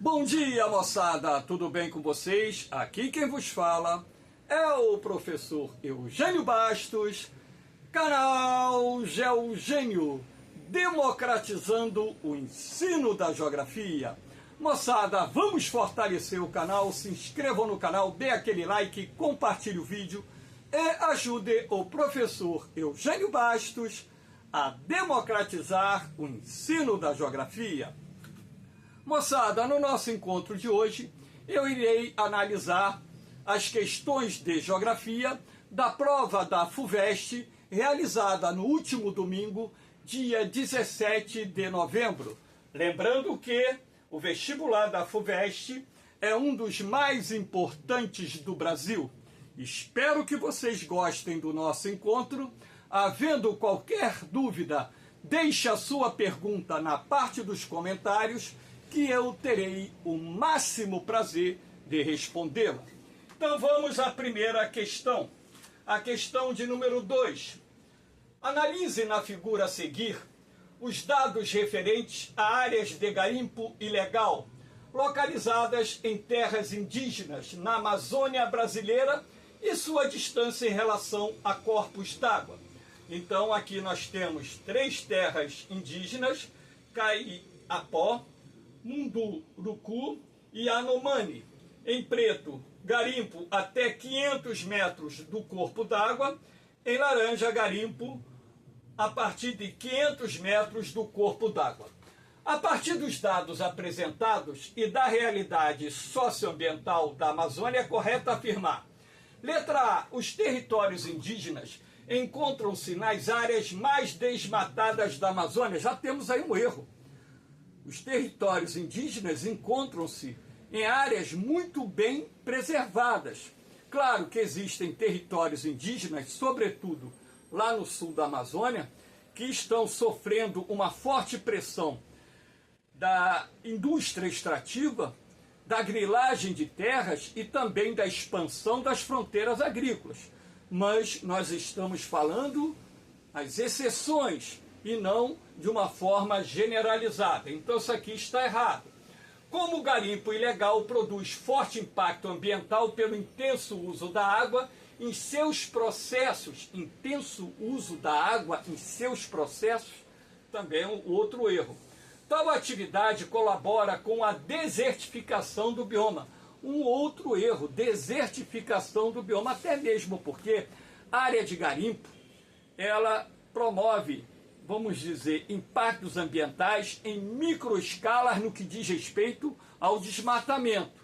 Bom dia, moçada! Tudo bem com vocês? Aqui quem vos fala é o professor Eugênio Bastos, canal Geugênio, democratizando o ensino da geografia. Moçada, vamos fortalecer o canal, se inscrevam no canal, dê aquele like, compartilhe o vídeo e ajude o professor Eugênio Bastos a democratizar o ensino da geografia. Moçada, no nosso encontro de hoje, eu irei analisar as questões de geografia da prova da FUVEST, realizada no último domingo, dia 17 de novembro. Lembrando que o vestibular da FUVEST é um dos mais importantes do Brasil. Espero que vocês gostem do nosso encontro. Havendo qualquer dúvida, deixe a sua pergunta na parte dos comentários, que eu terei o máximo prazer de respondê-la. Então vamos à primeira questão. A questão de número 2. Analise na figura a seguir os dados referentes a áreas de garimpo ilegal, localizadas em terras indígenas na Amazônia brasileira e sua distância em relação a corpos d'água. Então aqui nós temos 3 terras indígenas, Caiapó, Munduruku e Anomani. Em preto, garimpo até 500 metros do corpo d'água. Em laranja, garimpo a partir de 500 metros do corpo d'água. A partir dos dados apresentados e da realidade socioambiental da Amazônia, é correto afirmar: letra A. Os territórios indígenas encontram-se nas áreas mais desmatadas da Amazônia. Já temos aí um erro. Os territórios indígenas encontram-se em áreas muito bem preservadas. Claro que existem territórios indígenas, sobretudo lá no sul da Amazônia, que estão sofrendo uma forte pressão da indústria extrativa, da grilagem de terras e também da expansão das fronteiras agrícolas. Mas nós estamos falando as exceções e não de uma forma generalizada. Então isso aqui está errado. Como o garimpo ilegal produz forte impacto ambiental pelo intenso uso da água em seus processos, também é um outro erro. Tal atividade colabora com a desertificação do bioma. Um outro erro, desertificação do bioma, até mesmo porque a área de garimpo, ela promove, vamos dizer, impactos ambientais em microescalas no que diz respeito ao desmatamento.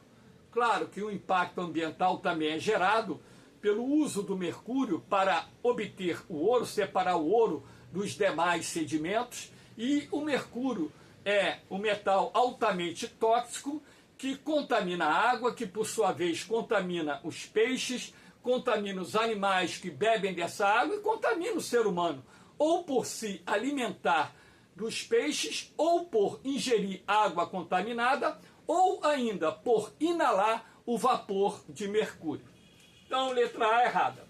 Claro que o impacto ambiental também é gerado pelo uso do mercúrio para obter o ouro, separar o ouro dos demais sedimentos, e o mercúrio é um metal altamente tóxico que contamina a água, que por sua vez contamina os peixes, contamina os animais que bebem dessa água e contamina o ser humano, ou por se alimentar dos peixes, ou por ingerir água contaminada, ou ainda por inalar o vapor de mercúrio. Então, letra A errada.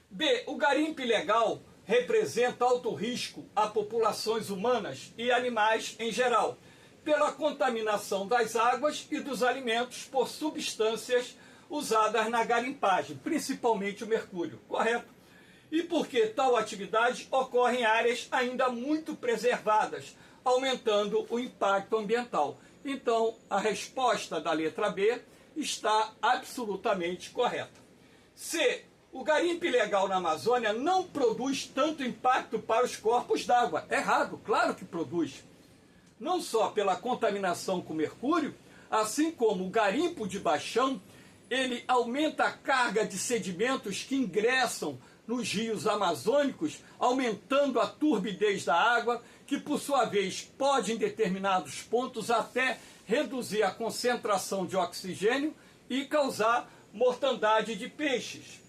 B. O garimpo ilegal representa alto risco a populações humanas e animais em geral, pela contaminação das águas e dos alimentos por substâncias usadas na garimpagem, principalmente o mercúrio. Correto? E porque tal atividade ocorre em áreas ainda muito preservadas, aumentando o impacto ambiental. Então, a resposta da letra B está absolutamente correta. C. O garimpo ilegal na Amazônia não produz tanto impacto para os corpos d'água. Errado, claro que produz. Não só pela contaminação com mercúrio, assim como o garimpo de baixão, ele aumenta a carga de sedimentos que ingressam nos rios amazônicos, aumentando a turbidez da água, que por sua vez pode em determinados pontos até reduzir a concentração de oxigênio e causar mortandade de peixes.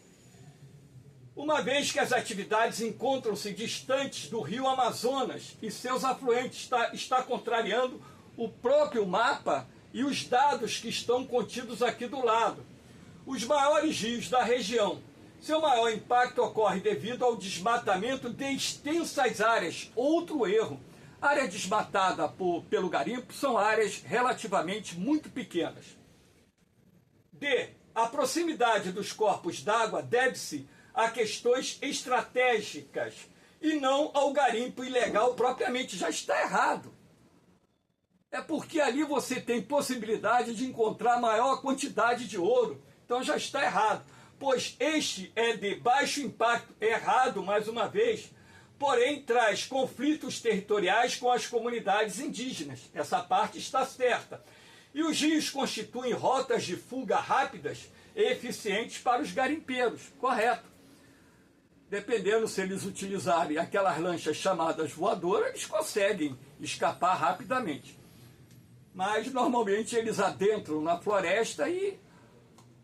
Uma vez que as atividades encontram-se distantes do rio Amazonas e seus afluentes, está contrariando o próprio mapa e os dados que estão contidos aqui do lado. Os maiores rios da região, seu maior impacto ocorre devido ao desmatamento de extensas áreas. Outro erro. área desmatada pelo garimpo são áreas relativamente muito pequenas. D. A proximidade dos corpos d'água deve-se a questões estratégicas e não ao garimpo ilegal propriamente. Já está errado. É porque ali você tem possibilidade de encontrar maior quantidade de ouro. Então já está errado. Pois este é de baixo impacto, errado mais uma vez, porém traz conflitos territoriais com as comunidades indígenas. Essa parte está certa. E os rios constituem rotas de fuga rápidas e eficientes para os garimpeiros. Correto. Dependendo se eles utilizarem aquelas lanchas chamadas voadoras, eles conseguem escapar rapidamente. Mas normalmente eles adentram na floresta e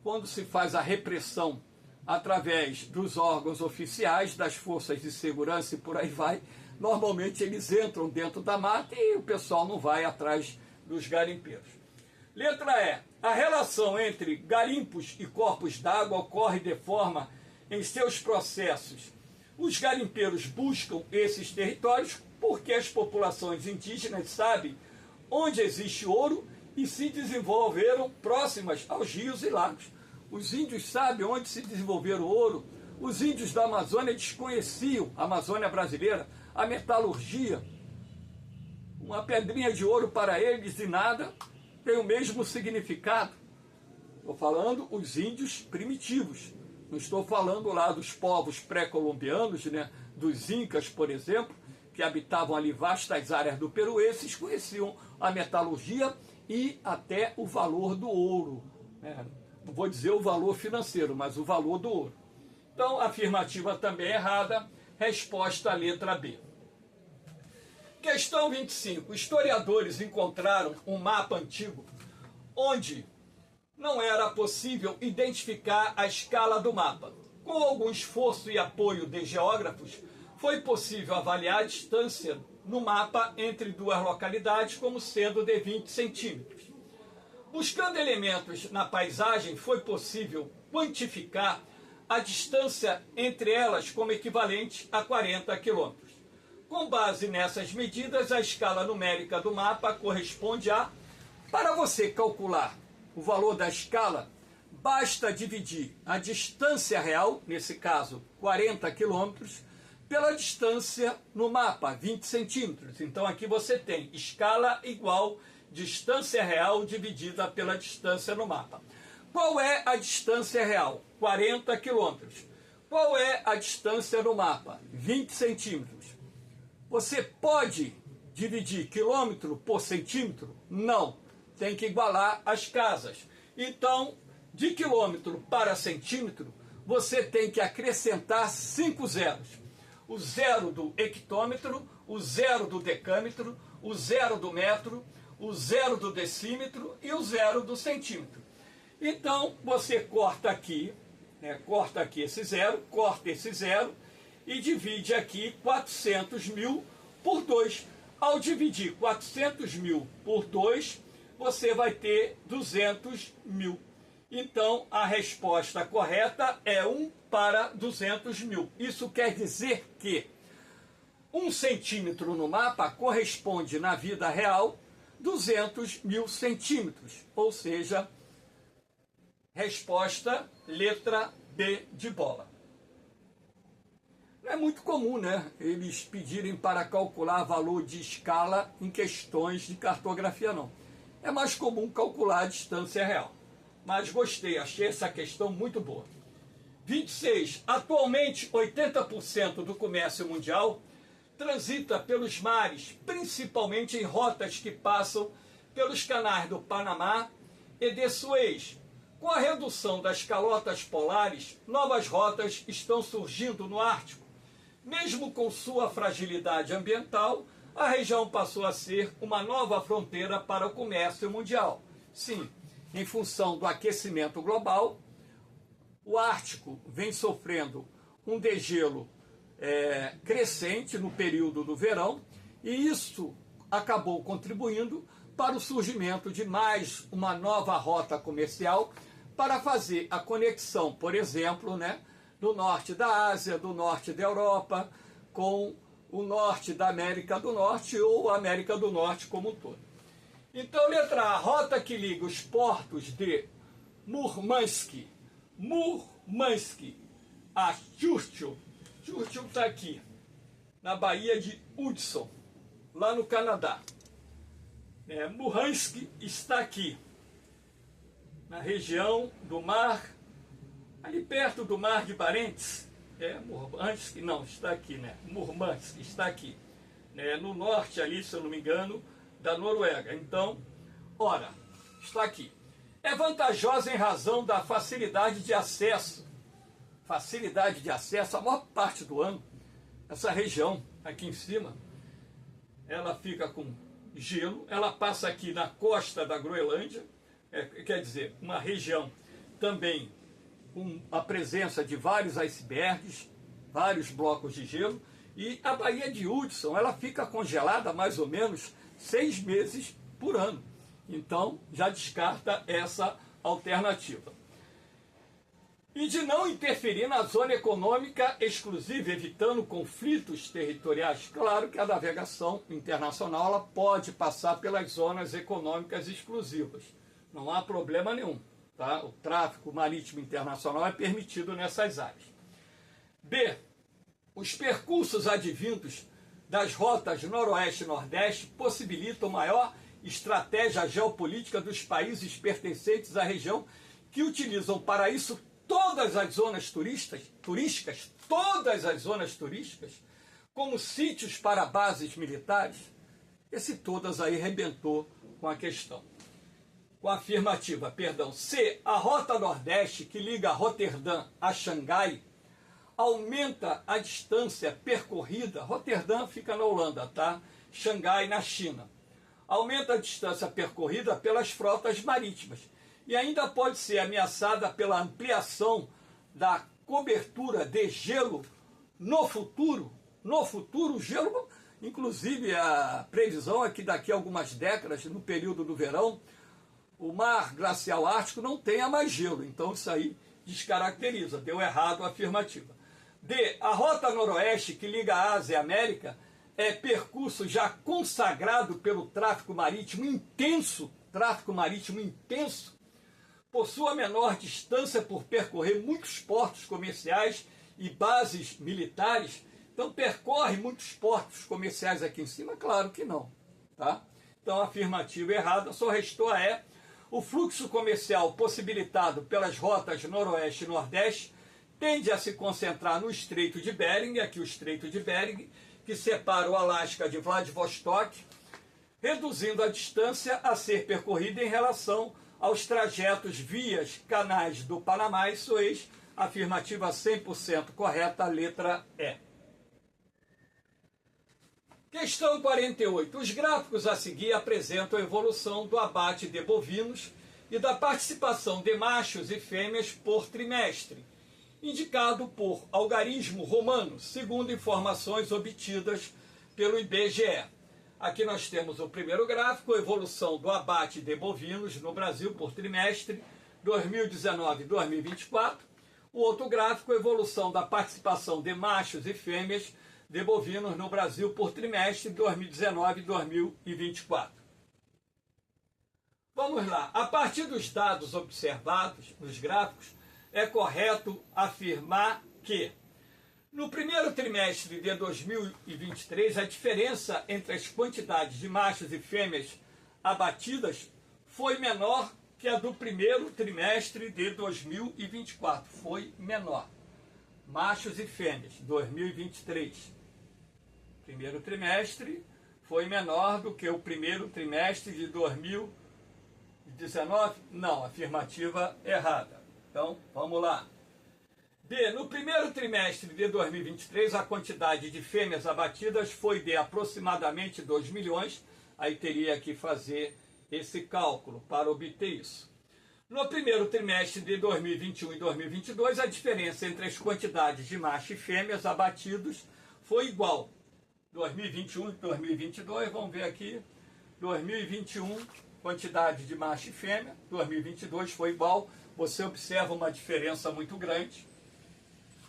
quando se faz a repressão através dos órgãos oficiais, das forças de segurança e por aí vai, normalmente eles entram dentro da mata e o pessoal não vai atrás dos garimpeiros. Letra E. A relação entre garimpos e corpos d'água ocorre de forma em seus processos. Os garimpeiros buscam esses territórios porque as populações indígenas sabem onde existe ouro e se desenvolveram próximas aos rios e lagos. Os índios sabem onde se desenvolveram o ouro. Os índios da Amazônia desconheciam, a Amazônia brasileira, a metalurgia. Uma pedrinha de ouro para eles e nada tem o mesmo significado. Estou falando os índios primitivos. Não estou falando lá dos povos pré-colombianos, né, dos incas, por exemplo, que habitavam ali vastas áreas do Peru. Esses conheciam a metalurgia e até o valor do ouro. Né? Não vou dizer o valor financeiro, mas o valor do ouro. Então, afirmativa também errada. Resposta letra B. Questão 25. Historiadores encontraram um mapa antigo onde não era possível identificar a escala do mapa. Com algum esforço e apoio de geógrafos, foi possível avaliar a distância no mapa entre duas localidades como sendo de 20 centímetros. Buscando elementos na paisagem, foi possível quantificar a distância entre elas como equivalente a 40 quilômetros. Com base nessas medidas, a escala numérica do mapa corresponde a... Para você calcular o valor da escala, basta dividir a distância real, nesse caso 40 quilômetros, pela distância no mapa, 20 centímetros. Então aqui você tem escala igual distância real dividida pela distância no mapa. Qual é a distância real? 40 quilômetros. Qual é a distância no mapa? 20 centímetros. Você pode dividir quilômetro por centímetro? Não. Tem que igualar as casas. Então, de quilômetro para centímetro, você tem que acrescentar 5 zeros. O zero do hectômetro, o zero do decâmetro, o zero do metro, o zero do decímetro e o zero do centímetro. Então, você corta aqui, né, corta aqui esse zero, corta esse zero e divide aqui 400 mil por 2. Ao dividir 400 mil por 2, você vai ter 200 mil. Então, a resposta correta é 1 para 200 mil. Isso quer dizer que 1 centímetro no mapa corresponde, na vida real, 200 mil centímetros. Ou seja, resposta letra B de bola. Não é muito comum, né, eles pedirem para calcular valor de escala em questões de cartografia, não. É mais comum calcular a distância real. Mas gostei, achei essa questão muito boa. 26. Atualmente, 80% do comércio mundial transita pelos mares, principalmente em rotas que passam pelos canais do Panamá e de Suez. Com a redução das calotas polares, novas rotas estão surgindo no Ártico. Mesmo com sua fragilidade ambiental, a região passou a ser uma nova fronteira para o comércio mundial. Sim, em função do aquecimento global, o Ártico vem sofrendo um degelo crescente no período do verão, e isso acabou contribuindo para o surgimento de mais uma nova rota comercial para fazer a conexão, por exemplo, né, do norte da Ásia, do norte da Europa, com o norte da América do Norte ou a América do Norte como um todo. Então, letra A, rota que liga os portos de Murmansk a Churchill. Churchill está aqui, na Baía de Hudson, lá no Canadá. Murmansk está aqui, na região do mar, ali perto do mar de Barents. Murmansk, não, está aqui, né? Murmansk está aqui, no norte ali, se eu não me engano, da Noruega. Então, ora, está aqui. É vantajosa em razão da facilidade de acesso. Facilidade de acesso, a maior parte do ano, essa região aqui em cima, ela fica com gelo, ela passa aqui na costa da Groenlândia, quer dizer, uma região também com a presença de vários icebergs, vários blocos de gelo, e a Baía de Hudson, ela fica congelada mais ou menos 6 meses por ano. Então, já descarta essa alternativa. E de não interferir na zona econômica exclusiva, evitando conflitos territoriais. Claro que a navegação internacional ela pode passar pelas zonas econômicas exclusivas. Não há problema nenhum. Tá? O tráfego marítimo internacional é permitido nessas áreas. B. Os percursos advindos das rotas noroeste e nordeste possibilitam maior estratégia geopolítica dos países pertencentes à região, que utilizam para isso todas as zonas turísticas, todas as zonas turísticas, como sítios para bases militares. Esse todas aí rebentou com a questão. Com a afirmativa, perdão. C. A rota nordeste que liga Roterdã a Xangai aumenta a distância percorrida. Roterdã fica na Holanda, tá? Xangai na China. Aumenta a distância percorrida pelas frotas marítimas e ainda pode ser ameaçada pela ampliação da cobertura de gelo no futuro. No futuro, o gelo, inclusive a previsão é que daqui a algumas décadas, no período do verão, o mar glacial ártico não tenha mais gelo. Então isso aí descaracteriza, deu errado a afirmativa. D. A rota noroeste que liga a Ásia e a América é percurso já consagrado pelo tráfego marítimo intenso, possui a menor distância por percorrer muitos portos comerciais e bases militares. Então percorre muitos portos comerciais aqui em cima? Claro que não. Tá? Então a afirmativa errada, só restou a E. O fluxo comercial possibilitado pelas rotas noroeste e nordeste tende a se concentrar no Estreito de Bering, aqui o Estreito de Bering, que separa o Alasca de Vladivostok, reduzindo a distância a ser percorrida em relação aos trajetos vias canais do Panamá e Suez. Afirmativa 100% correta, letra E. Questão 48. Os gráficos a seguir apresentam a evolução do abate de bovinos e da participação de machos e fêmeas por trimestre, indicado por algarismo romano, segundo informações obtidas pelo IBGE. Aqui nós temos o primeiro gráfico, a evolução do abate de bovinos no Brasil por trimestre, 2019 e 2024. O outro gráfico, a evolução da participação de machos e fêmeas de bovinos no Brasil por trimestre, 2019 e 2024. Vamos lá. A partir dos dados observados nos gráficos, é correto afirmar que no primeiro trimestre de 2023, a diferença entre as quantidades de machos e fêmeas abatidas foi menor que a do primeiro trimestre de 2024. Foi menor. Machos e fêmeas, 2023. Primeiro trimestre foi menor do que o primeiro trimestre de 2019? Não, afirmativa errada. Então, vamos lá. B. No primeiro trimestre de 2023, a quantidade de fêmeas abatidas foi de aproximadamente 2 milhões. Aí teria que fazer esse cálculo para obter isso. No primeiro trimestre de 2021 e 2022, a diferença entre as quantidades de machos e fêmeas abatidos foi igual. 2021 e 2022, vamos ver aqui. 2021, quantidade de macho e fêmea. 2022 foi igual. Você observa uma diferença muito grande.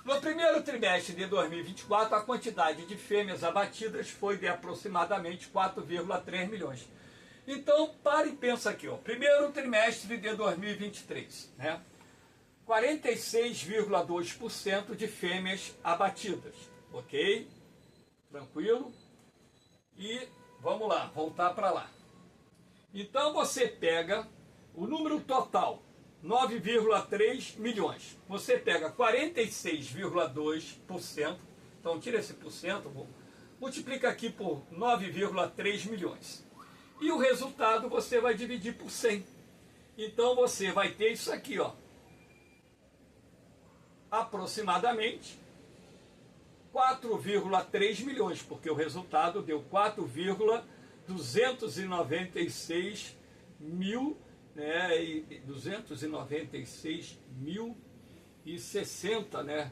No primeiro trimestre de 2024, a quantidade de fêmeas abatidas foi de aproximadamente 4,3 milhões. Então, para e pensa aqui, ó, primeiro trimestre de 2023, né? 46,2% de fêmeas abatidas, ok? Tranquilo? E vamos lá, voltar para lá. Então você pega o número total, 9,3 milhões. Você pega 46,2%, então tira esse porcento, multiplica aqui por 9,3 milhões. E o resultado você vai dividir por 100. Então você vai ter isso aqui, ó. Aproximadamente 4,3 milhões, porque o resultado deu 4,296 mil, né, e 296.060, né,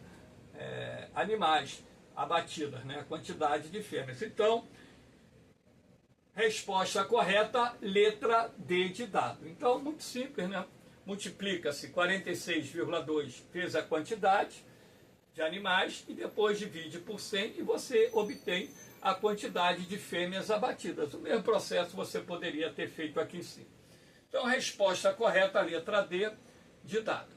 animais abatidos, né, quantidade de fêmeas. Então, resposta correta, letra D de dado. Então, muito simples, né? Multiplica-se 46,2 vezes a quantidade de animais e depois divide por 100 e você obtém a quantidade de fêmeas abatidas. O mesmo processo você poderia ter feito aqui em cima. Então, resposta correta, letra D de dado.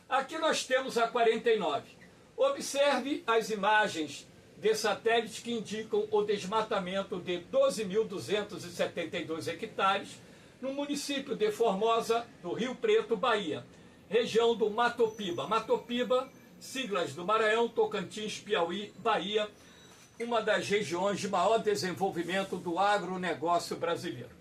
Aqui nós temos a 49. Observe as imagens de satélite que indicam o desmatamento de 12.272 hectares no município de Formosa, do Rio Preto, Bahia, região do Matopiba. Matopiba, siglas do Maranhão, Tocantins, Piauí, Bahia, uma das regiões de maior desenvolvimento do agronegócio brasileiro.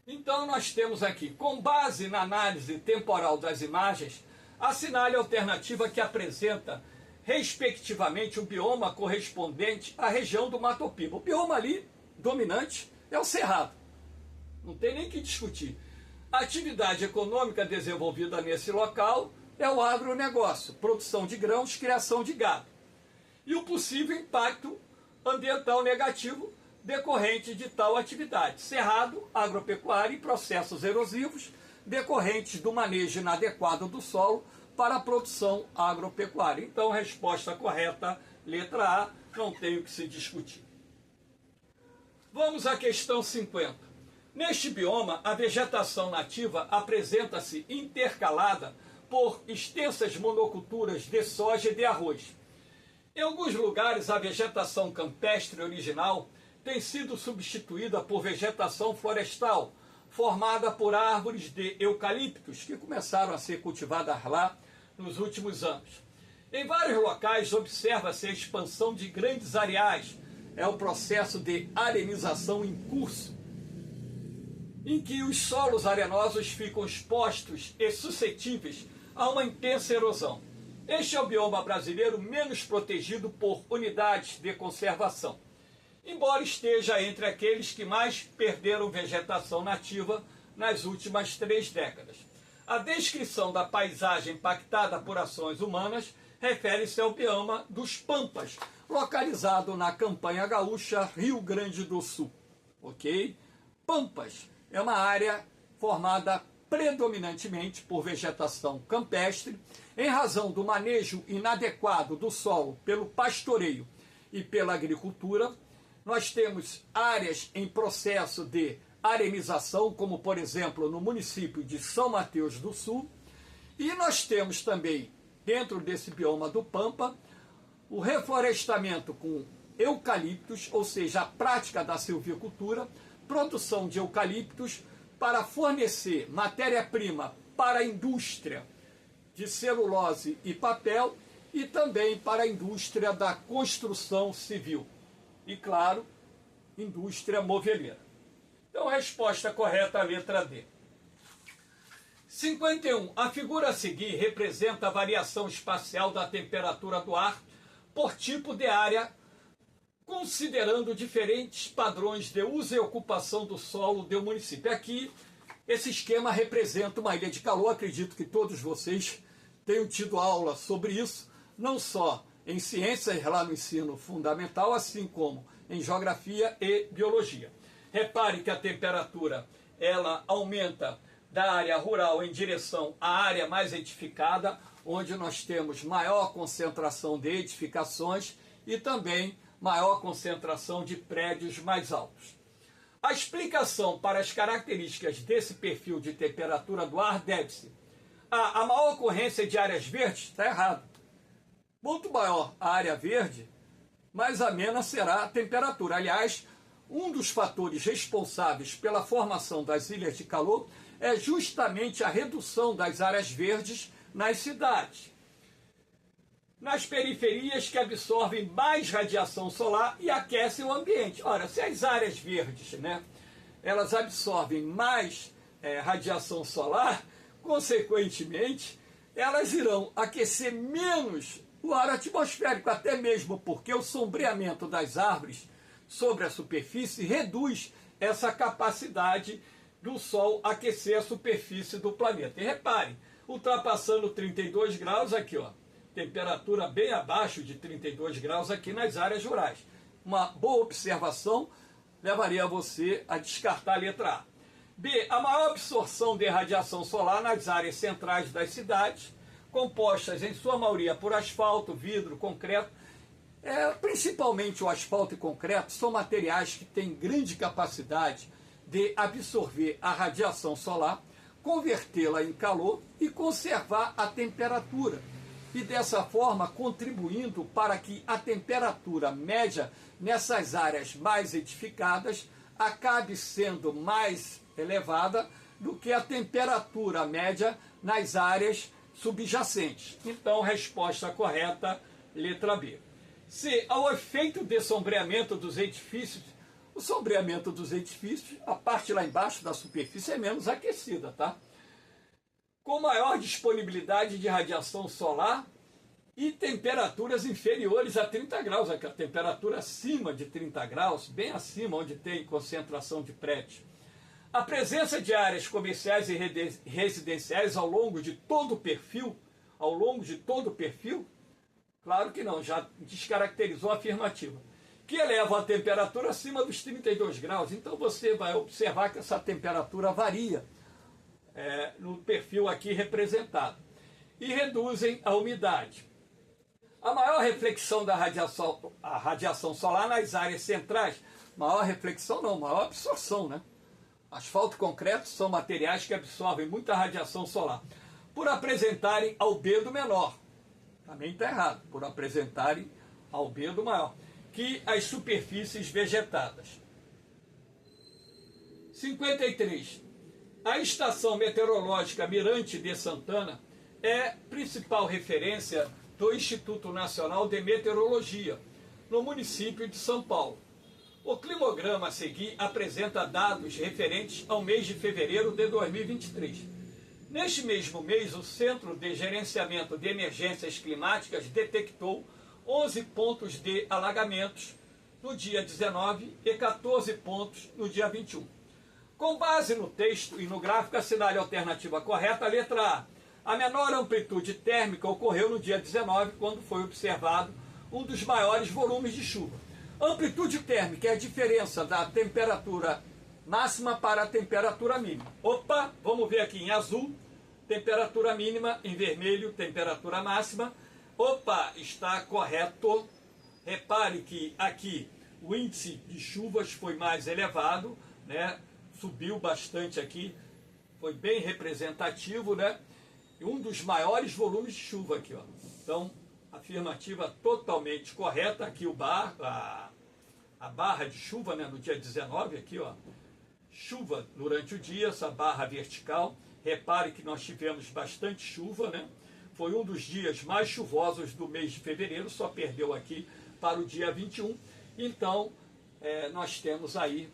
Então nós temos aqui, com base na análise temporal das imagens, assinale a alternativa que apresenta, respectivamente, o bioma correspondente à região do Matopiba. O bioma ali, dominante, é o Cerrado. Não tem nem que discutir. A atividade econômica desenvolvida nesse local é o agronegócio, produção de grãos, criação de gado. E o possível impacto ambiental negativo decorrente de tal atividade. Cerrado, agropecuária e processos erosivos decorrentes do manejo inadequado do solo para a produção agropecuária. Então, resposta correta, letra A, não tem o que se discutir. Vamos à questão 50. Neste bioma, a vegetação nativa apresenta-se intercalada por extensas monoculturas de soja e de arroz. Em alguns lugares, a vegetação campestre original tem sido substituída por vegetação florestal, formada por árvores de eucaliptos, que começaram a ser cultivadas lá nos últimos anos. Em vários locais, observa-se a expansão de grandes areais, é o processo de arenização em curso, em que os solos arenosos ficam expostos e suscetíveis a uma intensa erosão. Este é o bioma brasileiro menos protegido por unidades de conservação, embora esteja entre aqueles que mais perderam vegetação nativa nas últimas 3 décadas. A descrição da paisagem impactada por ações humanas refere-se ao bioma dos Pampas, localizado na Campanha Gaúcha, Rio Grande do Sul. Ok? Pampas é uma área formada predominantemente por vegetação campestre, em razão do manejo inadequado do solo pelo pastoreio e pela agricultura. Nós temos áreas em processo de arenização, como por exemplo no município de São Mateus do Sul, e nós temos também, dentro desse bioma do Pampa, o reflorestamento com eucaliptos, ou seja, a prática da silvicultura, produção de eucaliptos para fornecer matéria-prima para a indústria de celulose e papel e também para a indústria da construção civil. E, claro, indústria moveleira. Então, a resposta correta, a letra D. 51. A figura a seguir representa a variação espacial da temperatura do ar por tipo de área, considerando diferentes padrões de uso e ocupação do solo do município. Aqui, esse esquema representa uma ilha de calor. Acredito que todos vocês tenham tido aula sobre isso, não só em ciências lá no ensino fundamental, assim como em geografia e biologia. Repare que a temperatura ela aumenta da área rural em direção à área mais edificada, onde nós temos maior concentração de edificações e também maior concentração de prédios mais altos. A explicação para as características desse perfil de temperatura do ar deve-se a maior ocorrência de áreas verdes. Está errado. Quanto maior a área verde, mais amena será a temperatura. Aliás, um dos fatores responsáveis pela formação das ilhas de calor é justamente a redução das áreas verdes nas cidades, nas periferias que absorvem mais radiação solar e aquecem o ambiente. Ora, se as áreas verdes, elas absorvem mais radiação solar, consequentemente, elas irão aquecer menos o ar atmosférico, até mesmo porque o sombreamento das árvores sobre a superfície reduz essa capacidade do Sol aquecer a superfície do planeta. E reparem, ultrapassando 32 graus aqui, ó, temperatura bem abaixo de 32 graus aqui nas áreas rurais. Uma boa observação levaria você a descartar a letra A. B. A maior absorção de radiação solar nas áreas centrais das cidades, compostas em sua maioria por asfalto, vidro, concreto. Principalmente o asfalto e concreto são materiais que têm grande capacidade de absorver a radiação solar, convertê-la em calor e conservar a temperatura. E dessa forma contribuindo para que a temperatura média nessas áreas mais edificadas acabe sendo mais elevada do que a temperatura média nas áreas subjacentes. Então, resposta correta, letra B. C. Ao efeito de sombreamento dos edifícios, o sombreamento dos edifícios, a parte lá embaixo da superfície é menos aquecida, tá? Com maior disponibilidade de radiação solar e temperaturas inferiores a 30 graus, aqui a temperatura acima de 30 graus, bem acima onde tem concentração de prédios. A presença de áreas comerciais e residenciais ao longo de todo o perfil, claro que não, já descaracterizou a afirmativa, que eleva a temperatura acima dos 32 graus. Então você vai observar que essa temperatura varia no perfil aqui representado. E reduzem a umidade. A maior reflexão da radiação solar nas áreas centrais, maior reflexão não, maior absorção, Asfalto e concreto são materiais que absorvem muita radiação solar, por apresentarem albedo menor. Também está errado, por apresentarem albedo maior que as superfícies vegetadas. 53. A estação meteorológica Mirante de Santana é principal referência do Instituto Nacional de Meteorologia, no município de São Paulo. O climograma a seguir apresenta dados referentes ao mês de fevereiro de 2023. Neste mesmo mês, o Centro de Gerenciamento de Emergências Climáticas detectou 11 pontos de alagamentos no dia 19 e 14 pontos no dia 21. Com base no texto e no gráfico, assinale a alternativa correta, a letra A. A menor amplitude térmica ocorreu no dia 19, quando foi observado um dos maiores volumes de chuva. Amplitude térmica é a diferença da temperatura máxima para a temperatura mínima. Opa, vamos ver aqui em azul, temperatura mínima, em vermelho, temperatura máxima. Opa, está correto. Repare que aqui o índice de chuvas foi mais elevado, subiu bastante aqui, foi bem representativo, E um dos maiores volumes de chuva aqui, ó. Então, afirmativa totalmente correta. Aqui a barra de chuva, no dia 19, aqui, ó. Chuva durante o dia, essa barra vertical. Repare que nós tivemos bastante chuva, Foi um dos dias mais chuvosos do mês de fevereiro, só perdeu aqui para o dia 21. Então, nós temos aí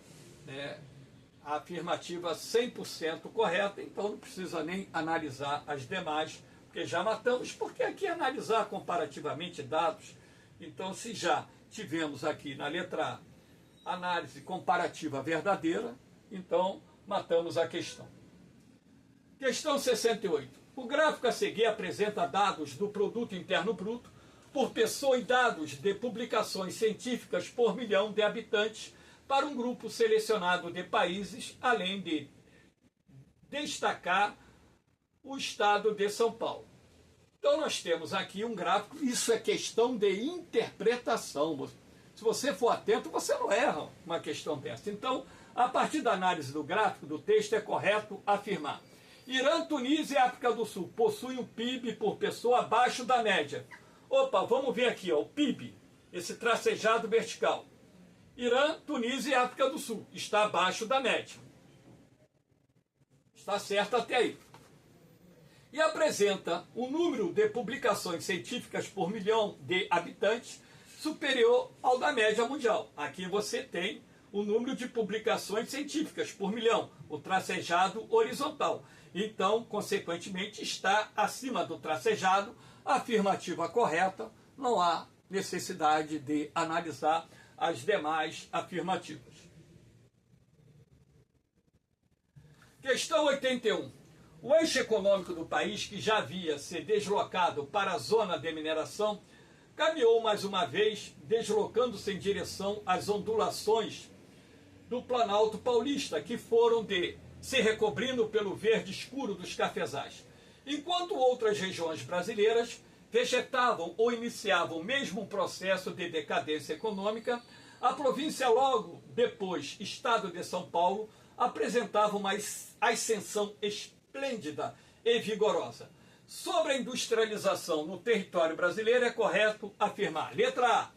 a afirmativa 100% correta, então não precisa nem analisar as demais, porque já matamos, porque aqui é analisar comparativamente dados. Então, se já tivemos aqui na letra A, análise comparativa verdadeira, então matamos a questão. Questão 68. O gráfico a seguir apresenta dados do Produto Interno Bruto por pessoa e dados de publicações científicas por milhão de habitantes para um grupo selecionado de países, além de destacar o estado de São Paulo. Então nós temos aqui um gráfico, isso é questão de interpretação. Se você for atento, você não erra uma questão dessa. Então, a partir da análise do gráfico, do texto, é correto afirmar: Irã, Tunísia e África do Sul possuem um PIB por pessoa abaixo da média. Opa, vamos ver aqui, ó, o PIB, esse tracejado vertical. Irã, Tunísia e África do Sul está abaixo da média. Está certo até aí. E apresenta um número de publicações científicas por milhão de habitantes superior ao da média mundial. Aqui você tem o número de publicações científicas por milhão, o tracejado horizontal. Então, consequentemente, está acima do tracejado, afirmativa correta, não há necessidade de analisar as demais afirmativas. Questão 81. O eixo econômico do país, que já havia se deslocado para a zona de mineração, caminhou mais uma vez, deslocando-se em direção às ondulações do Planalto Paulista, que foram se recobrindo pelo verde escuro dos cafezais. Enquanto outras regiões brasileiras vegetavam ou iniciavam mesmo um processo de decadência econômica, a província, logo depois, Estado de São Paulo, apresentava uma ascensão esplêndida e vigorosa. Sobre a industrialização no território brasileiro, é correto afirmar: letra A.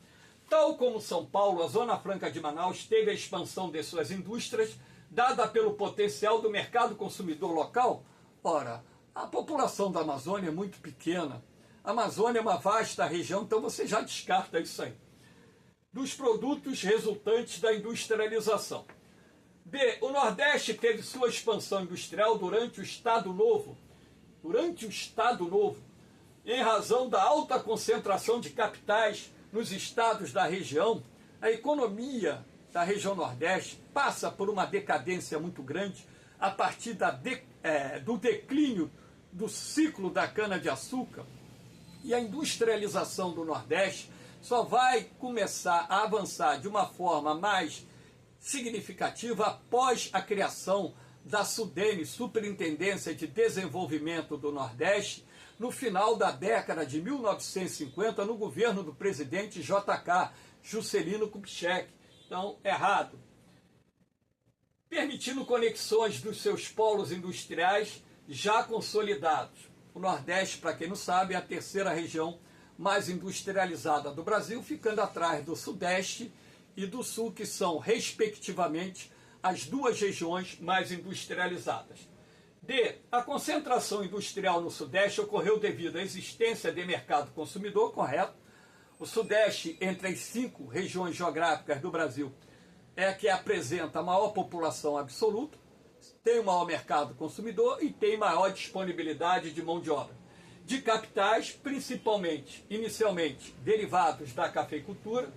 Tal como São Paulo, a Zona Franca de Manaus teve a expansão de suas indústrias, dada pelo potencial do mercado consumidor local. Ora, a população da Amazônia é muito pequena. A Amazônia é uma vasta região, então você já descarta isso aí. Dos produtos resultantes da industrialização. B. O Nordeste teve sua expansão industrial durante o Estado Novo, em razão da alta concentração de capitais nos estados da região. A economia da região Nordeste passa por uma decadência muito grande a partir do declínio do ciclo da cana-de-açúcar, e a industrialização do Nordeste só vai começar a avançar de uma forma mais significativa após a criação da SUDENE, Superintendência de Desenvolvimento do Nordeste, no final da década de 1950, no governo do presidente J.K. Juscelino Kubitschek. Então, errado. Permitindo conexões dos seus polos industriais já consolidados. O Nordeste, para quem não sabe, é a terceira região mais industrializada do Brasil, ficando atrás do Sudeste e do Sul, que são, respectivamente, as duas regiões mais industrializadas. D. A concentração industrial no Sudeste ocorreu devido à existência de mercado consumidor, correto. O Sudeste, entre as 5 regiões geográficas do Brasil, é a que apresenta a maior população absoluta, tem o maior mercado consumidor e tem maior disponibilidade de mão de obra. De capitais, principalmente, inicialmente, derivados da cafeicultura,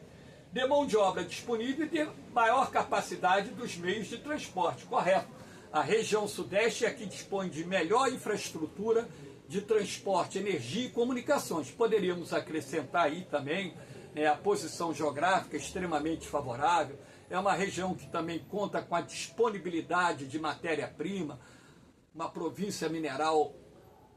de mão de obra disponível e de maior capacidade dos meios de transporte, correto. A região Sudeste é a que dispõe de melhor infraestrutura de transporte, energia e comunicações. Poderíamos acrescentar aí também a posição geográfica extremamente favorável. É uma região que também conta com a disponibilidade de matéria-prima, uma província mineral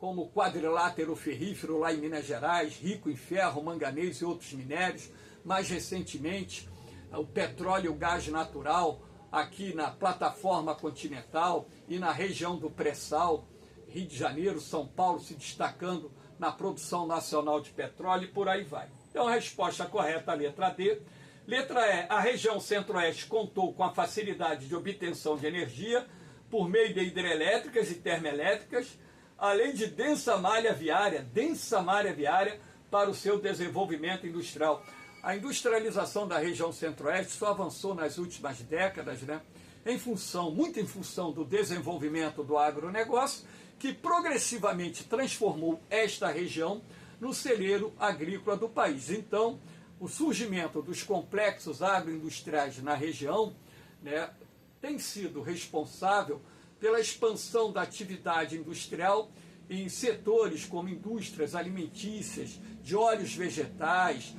como o quadrilátero ferrífero lá em Minas Gerais, rico em ferro, manganês e outros minérios. Mais recentemente, o petróleo e o gás natural aqui na plataforma continental e na região do pré-sal, Rio de Janeiro, São Paulo se destacando na produção nacional de petróleo e por aí vai. Então a resposta correta é a letra D. Letra E, a região centro-oeste contou com a facilidade de obtenção de energia por meio de hidrelétricas e termoelétricas, além de densa malha viária para o seu desenvolvimento industrial. A industrialização da região centro-oeste só avançou nas últimas décadas, muito em função do desenvolvimento do agronegócio, que progressivamente transformou esta região no celeiro agrícola do país. Então, o surgimento dos complexos agroindustriais na região tem sido responsável pela expansão da atividade industrial em setores como indústrias alimentícias, de óleos vegetais,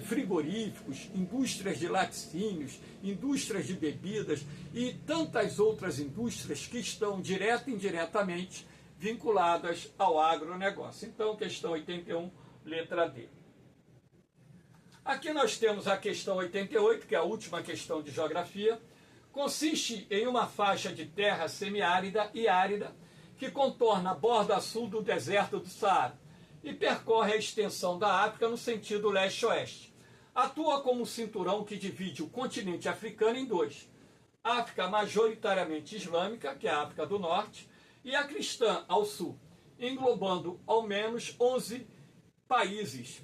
frigoríficos, indústrias de laticínios, indústrias de bebidas e tantas outras indústrias que estão direta e indiretamente vinculadas ao agronegócio. Então, questão 81, letra D. Aqui nós temos a questão 88, que é a última questão de geografia. Consiste em uma faixa de terra semiárida e árida que contorna a borda sul do deserto do Saara e percorre a extensão da África no sentido leste-oeste. Atua como um cinturão que divide o continente africano em dois: África majoritariamente islâmica, que é a África do Norte, e a cristã ao sul, englobando ao menos 11 países.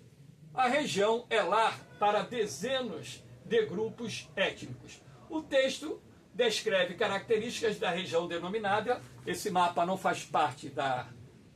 A região é lar para dezenas de grupos étnicos. O texto descreve características da região denominada. Esse mapa não faz parte da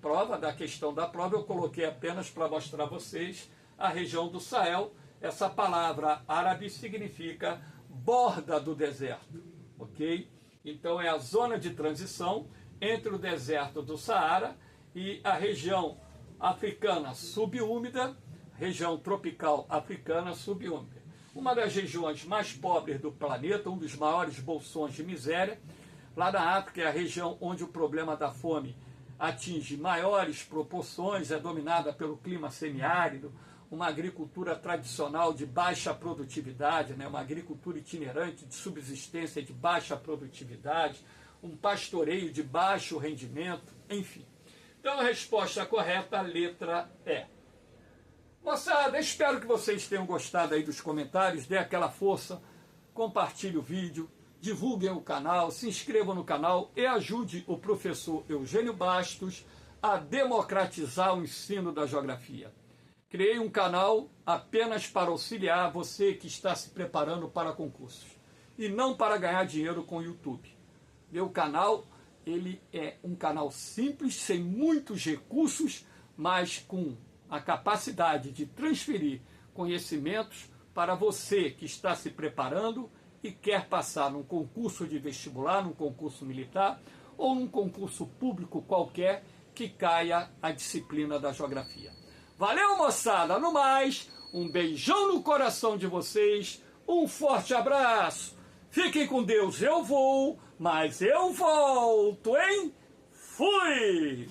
prova, da questão da prova, eu coloquei apenas para mostrar a vocês a região do Sahel. Essa palavra árabe significa borda do deserto, ok? Então é a zona de transição entre o deserto do Saara e a região africana subúmida, região tropical africana subúmida. Uma das regiões mais pobres do planeta, um dos maiores bolsões de miséria. Lá na África é a região onde o problema da fome atinge maiores proporções, é dominada pelo clima semiárido, uma agricultura tradicional de baixa produtividade, né? Uma agricultura itinerante de subsistência de baixa produtividade, um pastoreio de baixo rendimento, enfim. Então a resposta correta, a letra E. Moçada, espero que vocês tenham gostado aí dos comentários, dê aquela força, compartilhe o vídeo, divulguem o canal, se inscrevam no canal e ajude o professor Eugênio Bastos a democratizar o ensino da geografia. Criei um canal apenas para auxiliar você que está se preparando para concursos e não para ganhar dinheiro com o YouTube. Meu canal, ele é um canal simples, sem muitos recursos, mas com a capacidade de transferir conhecimentos para você que está se preparando e quer passar num concurso de vestibular, num concurso militar ou num concurso público qualquer que caia a disciplina da geografia. Valeu, moçada! No mais, um beijão no coração de vocês, um forte abraço. Fiquem com Deus, eu vou, mas eu volto, hein? Fui!